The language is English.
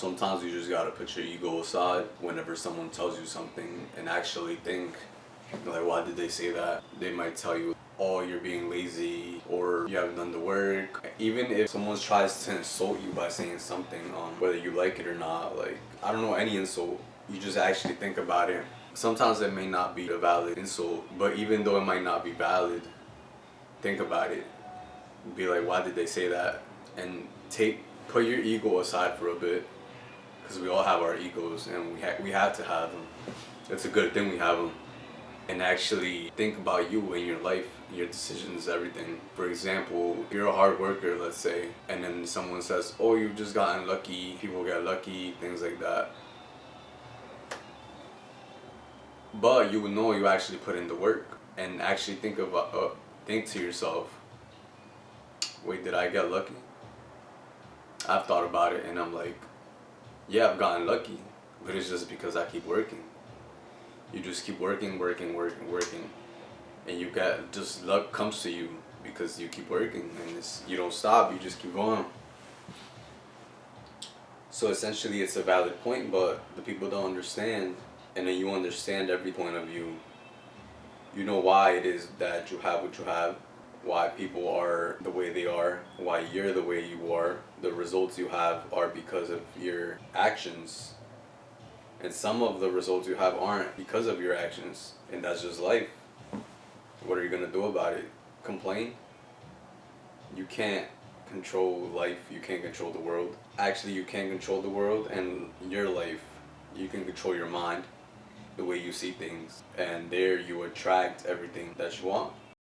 Sometimes you just gotta put your ego aside whenever someone tells you something and actually think, like, why did they say that? They might tell you, oh, you're being lazy, or you haven't done the work. Even if someone tries to insult you by saying something, whether you like it or not, like, I don't know, any insult, you just actually think about it. Sometimes it may not be a valid insult, but even though it might not be valid, think about it. Be like, why did they say that? And put your ego aside for a bit, because we all have our egos, and we have to have them. It's a good thing we have them. And actually think about you and your life, your decisions, everything. For example, you're a hard worker, let's say, and then someone says, oh, you've just gotten lucky, people get lucky, things like that. But you would know you actually put in the work, and actually think to yourself, wait, did I get lucky? I've thought about it, and I'm like, yeah, I've gotten lucky, but it's just because I keep working. You just keep working, and you get, just luck comes to you because you keep working, and you don't stop, you just keep going. So essentially it's a valid point, but the people don't understand, and then you understand every point of view. You know why it is that you have what you have, why people are the way they are, why you're the way you are. The results you have are because of your actions. And some of the results you have aren't because of your actions. And that's just life. What are you going to do about it? Complain? You can't control life. You can't control the world. Actually, you can control the world and your life. You can control your mind, the way you see things. And there you attract everything that you want.